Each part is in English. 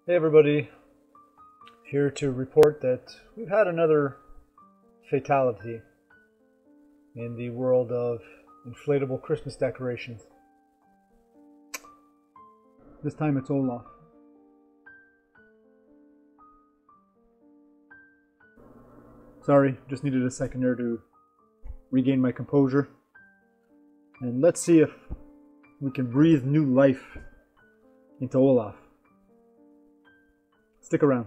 Hey everybody, here to report that we've had another fatality in the world of inflatable Christmas decorations. This time it's Olaf. Sorry, just needed a second there to regain my composure. And let's see if we can breathe new life into Olaf. Stick around.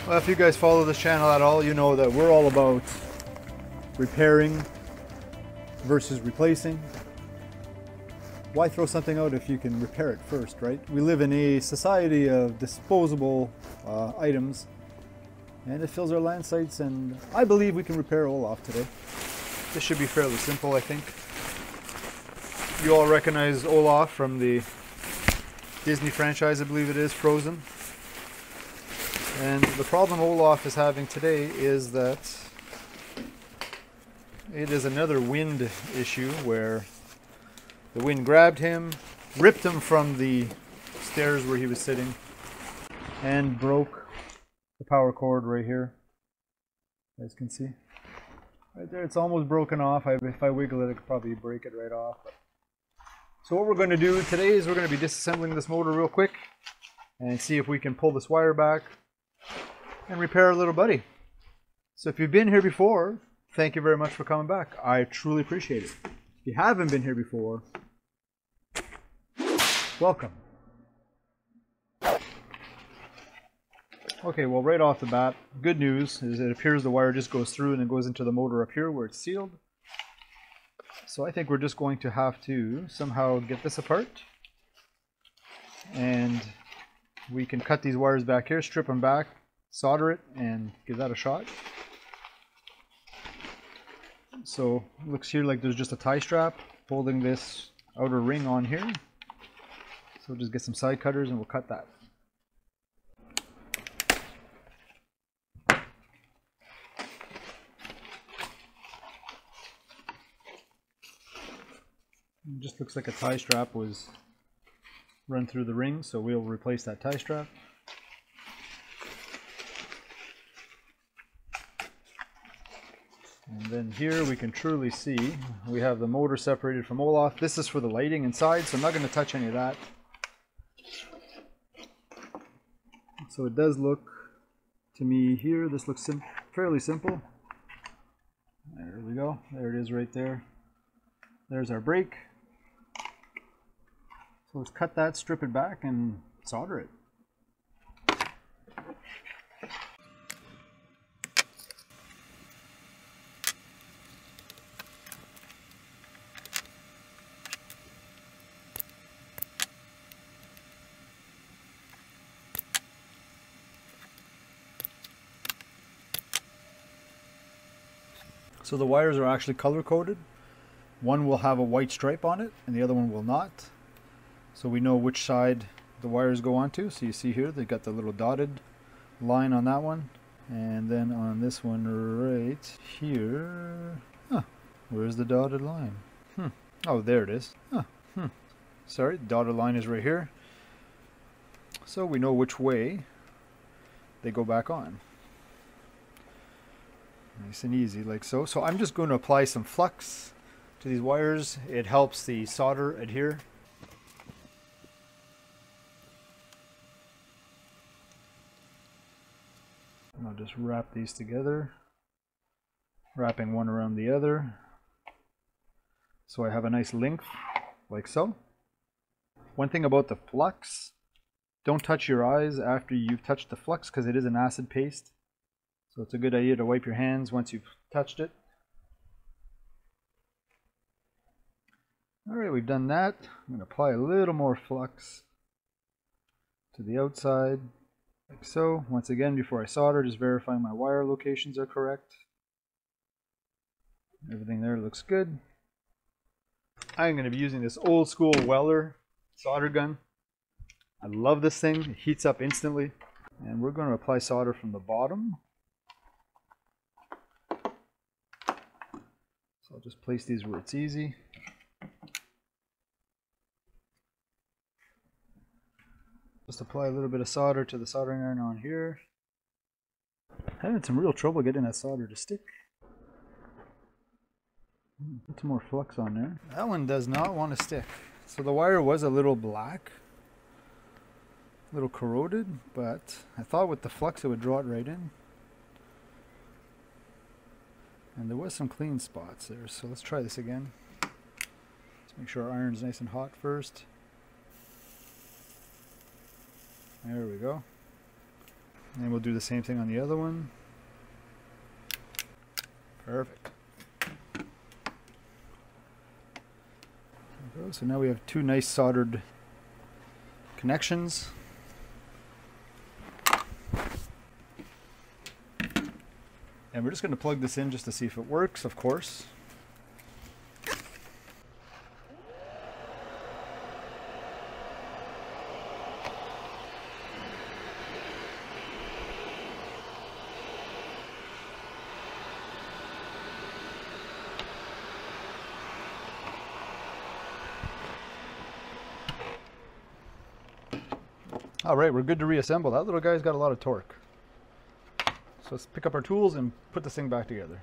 Well, if you guys follow this channel at all, you know that we're all about repairing versus replacing. Why throw something out if you can repair it first, right? We live in a society of disposable items, and it fills our land sites, and I believe we can repair Olaf today. This should be fairly simple, I think. You all recognize Olaf from the Disney franchise, I believe it is, Frozen. And the problem Olaf is having today is that it is another wind issue where the wind grabbed him, ripped him from the stairs where he was sitting, and broke the power cord right here. You guys can see. Right there, it's almost broken off. If I wiggle it, I could probably break it right off. So what we're going to do today is we're going to be disassembling this motor real quick and see if we can pull this wire back and repair our little buddy. So if you've been here before, thank you very much for coming back. I truly appreciate it. If you haven't been here before, welcome. Okay, well, right off the bat, good news is it appears the wire just goes through and it goes into the motor up here where it's sealed. So I think we're just going to have to somehow get this apart, and we can cut these wires back here, strip them back, solder it, and give that a shot. So it looks here like there's just a tie strap holding this outer ring on here. So we'll just get some side cutters and we'll cut that. It just looks like a tie strap was run through the ring, so we'll replace that tie strap. And then here we can truly see we have the motor separated from Olaf. This is for the lighting inside, so I'm not going to touch any of that. So it does look to me here, this looks fairly simple. There we go, there it is right there. There's our brake. So let's cut that, strip it back, and solder it. So the wires are actually color coded. One will have a white stripe on it and the other one will not. So we know which side the wires go onto. So you see here they got the little dotted line on that one, and then on this one right here, where's the dotted line? Oh, there it is. Sorry, the dotted line is right here. So we know which way they go back on. Nice and easy, like so. So I'm just going to apply some flux to these wires. It helps the solder adhere. And I'll just wrap these together, wrapping one around the other, so I have a nice length, like so. One thing about the flux, don't touch your eyes after you've touched the flux because it is an acid paste. So it's a good idea to wipe your hands once you've touched it. Alright, we've done that. I'm going to apply a little more flux to the outside, like so. Once again, before I solder, just verifying my wire locations are correct. Everything there looks good. I'm going to be using this old school Weller solder gun. I love this thing. It heats up instantly. And we're going to apply solder from the bottom. So I'll just place these where it's easy. Just apply a little bit of solder to the soldering iron on here. Having some real trouble getting that solder to stick. Put some more flux on there. That one does not want to stick. So the wire was a little black, a little corroded, but I thought with the flux it would draw it right in. And there was some clean spots there, so let's try this again. Let's make sure our iron's nice and hot first. There we go. And we'll do the same thing on the other one. Perfect. There we go. So now we have two nice soldered connections. And we're just going to plug this in just to see if it works, of course. All right, we're good to reassemble. That little guy's got a lot of torque. So let's pick up our tools and put this thing back together.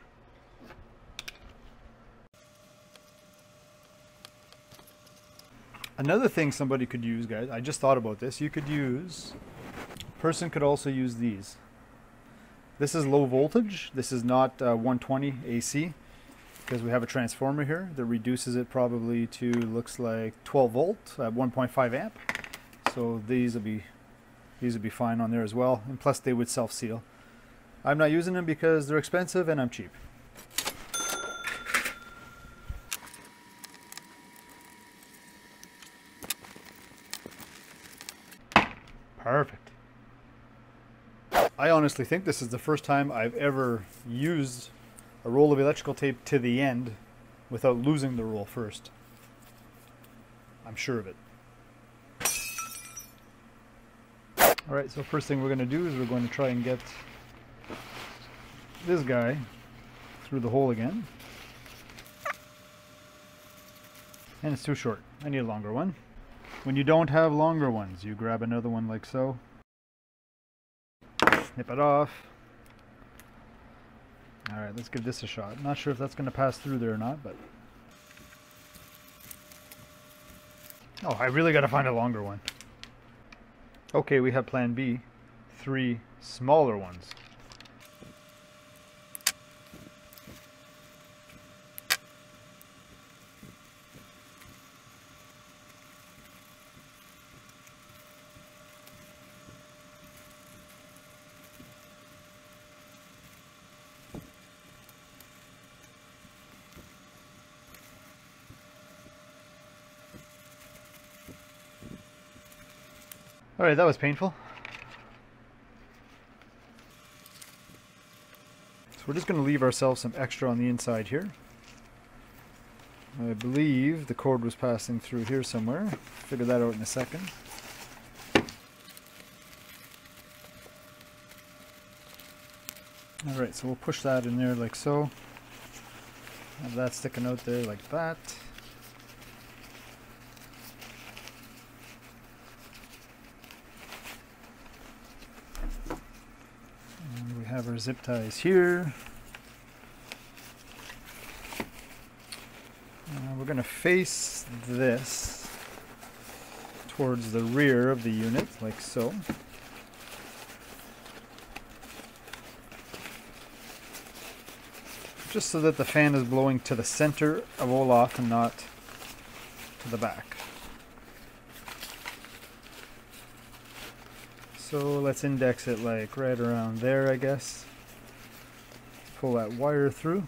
Another thing somebody could use, guys, I just thought about this. You could use, a person could also use these. This is low voltage. This is not 120 AC because we have a transformer here that reduces it probably to, looks like 12 volt at 1.5 amp. So these would be fine on there as well, and plus they would self-seal. I'm not using them because they're expensive and I'm cheap. Perfect. I honestly think this is the first time I've ever used a roll of electrical tape to the end without losing the roll first. I'm sure of it. Alright, so first thing we're going to do is we're going to try and get this guy through the hole again. And it's too short. I need a longer one. When you don't have longer ones, you grab another one like so. Snip it off. Alright, let's give this a shot. Not sure if that's going to pass through there or not, but... Oh, I really got to find a longer one. Okay, we have plan B. 3 smaller ones. Alright, that was painful. So we're just going to leave ourselves some extra on the inside here. I believe the cord was passing through here somewhere. Figure that out in a second. Alright, so we'll push that in there like so. Have that sticking out there like that. Have our zip ties here. We're going to face this towards the rear of the unit, like so. Just so that the fan is blowing to the center of Olaf and not to the back. So let's index it like right around there, I guess. Pull that wire through.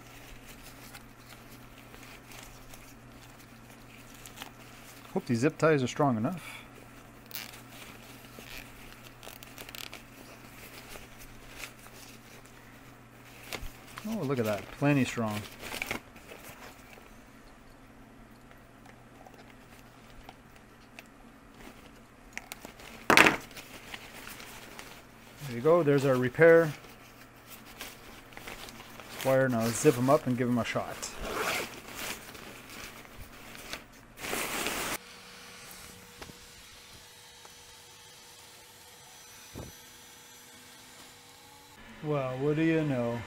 Hope these zip ties are strong enough. Oh, look at that. Plenty strong. go. There's our repair wire. Now zip them up and give them a shot. Well, what do you know?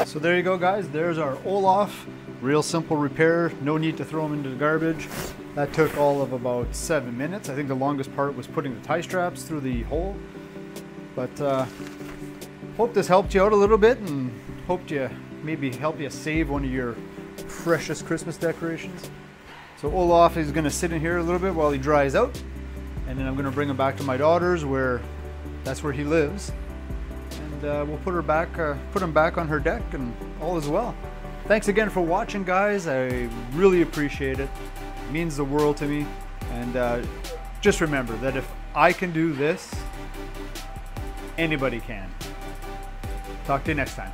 So there you go, guys. There's our Olaf. Real simple repair. No need to throw them into the garbage. That took all of about 7 minutes. I think the longest part was putting the tie straps through the hole. But hope this helped you out a little bit, and hoped you maybe help you save one of your precious Christmas decorations. So Olaf is going to sit in here a little bit while he dries out, and then I'm going to bring him back to my daughter's, where that's where he lives. And we'll put him back on her deck, and all is well. Thanks again for watching, guys. I really appreciate it. It means the world to me. And just remember that if I can do this, anybody can. Talk to you next time.